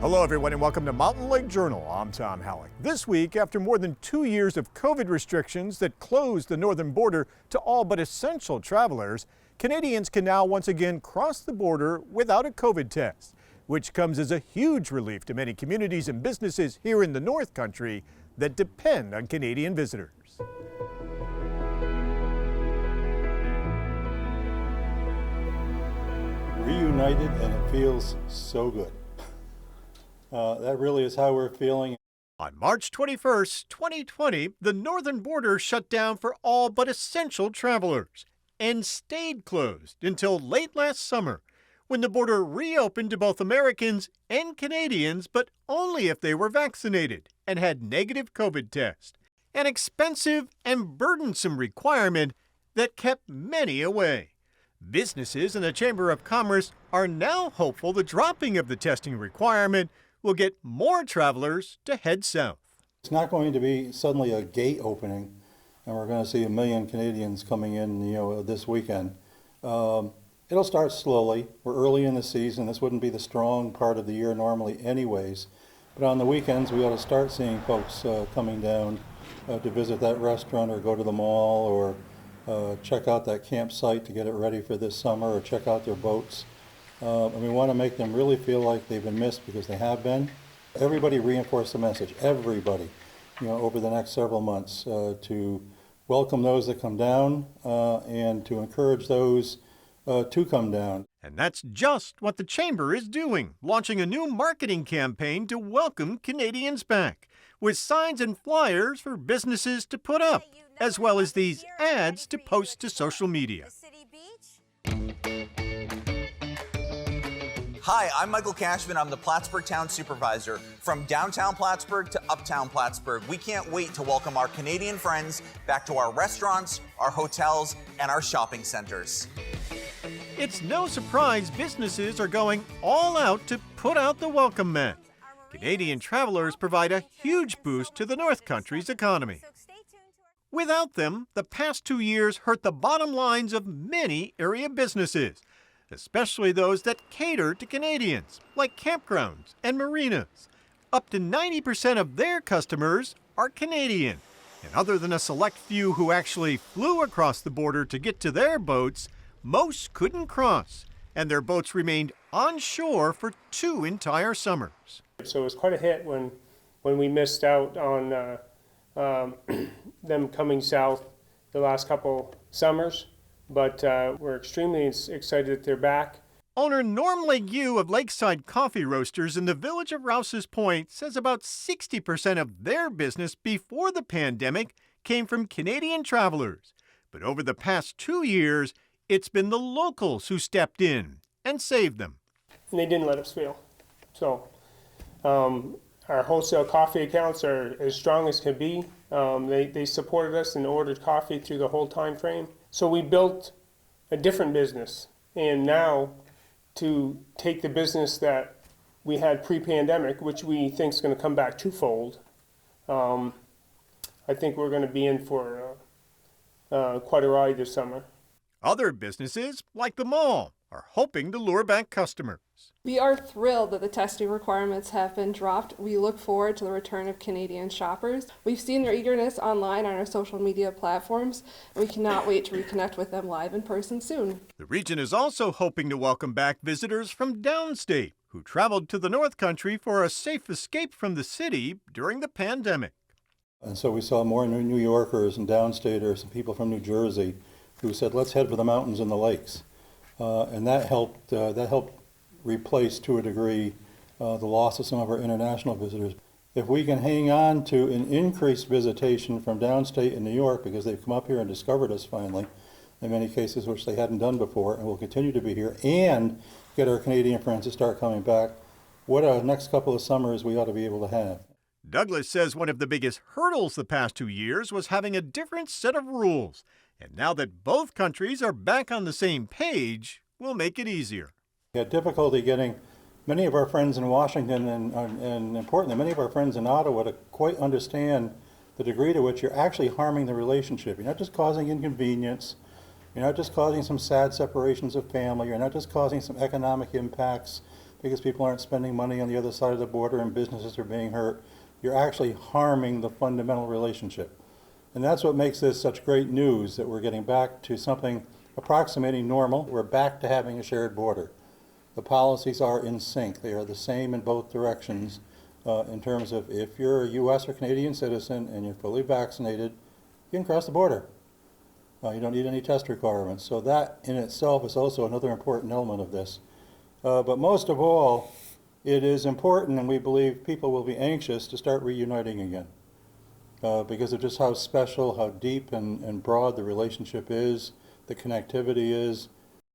Hello, everyone, and welcome to Mountain Lake Journal. I'm Tom Halleck. This week, after more than 2 years of COVID restrictions that closed the northern border to all but essential travelers, Canadians can now once again cross the border without a COVID test, which comes as a huge relief to many communities and businesses here in the North Country that depend on Canadian visitors. Reunited, and it feels so good. That really is how we're feeling. On March 21st, 2020, the northern border shut down for all but essential travelers and stayed closed until late last summer, when the border reopened to both Americans and Canadians, but only if they were vaccinated and had negative COVID tests, an expensive and burdensome requirement that kept many away. Businesses and the Chamber of Commerce are now hopeful the dropping of the testing requirement will get more travelers to head south. It's not going to be suddenly a gate opening and we're going to see 1 million Canadians coming in, this weekend. It'll start slowly. We're early in the season. This wouldn't be the strong part of the year normally anyways. But on the weekends, we ought to start seeing folks coming down to visit that restaurant or go to the mall or check out that campsite to get it ready for this summer or check out their boats. And we want to make them really feel like they've been missed, because they have been. Everybody reinforce the message, everybody, over the next several months to welcome those that come down and to encourage those to come down. And that's just what the Chamber is doing, launching a new marketing campaign to welcome Canadians back, with signs and flyers for businesses to put up, as well as these ads to post to social media. Hi, I'm Michael Cashman. I'm the Plattsburgh Town Supervisor. From downtown Plattsburgh to uptown Plattsburgh, we can't wait to welcome our Canadian friends back to our restaurants, our hotels, and our shopping centers. It's no surprise businesses are going all out to put out the welcome mat. Canadian travelers provide a huge boost to the North Country's economy. Without them, the past 2 years hurt the bottom lines of many area businesses, especially those that cater to Canadians, like campgrounds and marinas. Up to 90% of their customers are Canadian. And other than a select few who actually flew across the border to get to their boats, most couldn't cross, and their boats remained on shore for 2 entire summers. So it was quite a hit when we missed out on them coming south the last couple summers. But we're extremely excited that they're back. Owner Norm Legue of Lakeside Coffee Roasters in the village of Rouse's Point says about 60% of their business before the pandemic came from Canadian travelers. But over the past 2 years, it's been the locals who stepped in and saved them. And they didn't let us fail. So our wholesale coffee accounts are as strong as can be. They supported us and ordered coffee through the whole time frame. So we built a different business, and now to take the business that we had pre-pandemic, which we think is going to come back twofold, I think we're going to be in for quite a ride this summer. Other businesses, like the mall, are hoping to lure back customers. We are thrilled that the testing requirements have been dropped. We look forward to the return of Canadian shoppers. We've seen their eagerness online on our social media platforms, and we cannot wait to reconnect with them live in person soon. The region is also hoping to welcome back visitors from downstate who traveled to the North Country for a safe escape from the city during the pandemic. And so we saw more New Yorkers and downstaters and people from New Jersey who said, let's head for the mountains and the lakes. And that helped replace, to a degree, the loss of some of our international visitors. If we can hang on to an increased visitation from downstate in New York, because they've come up here and discovered us finally, in many cases which they hadn't done before, and will continue to be here, and get our Canadian friends to start coming back, what a next couple of summers we ought to be able to have. Douglas says one of the biggest hurdles the past 2 years was having a different set of rules. And now that both countries are back on the same page, will make it easier. We had difficulty getting many of our friends in Washington and importantly, many of our friends in Ottawa to quite understand the degree to which you're actually harming the relationship. You're not just causing inconvenience. You're not just causing some sad separations of family. You're not just causing some economic impacts, because people aren't spending money on the other side of the border and businesses are being hurt. You're actually harming the fundamental relationship. And that's what makes this such great news, that we're getting back to something approximating normal. We're back to having a shared border. The policies are in sync. They are the same in both directions in terms of if you're a U.S. or Canadian citizen and you're fully vaccinated, you can cross the border. You don't need any test requirements. So that in itself is also another important element of this. But most of all, it is important, and we believe people will be anxious to start reuniting again because of just how special, how deep and broad the relationship is, the connectivity is.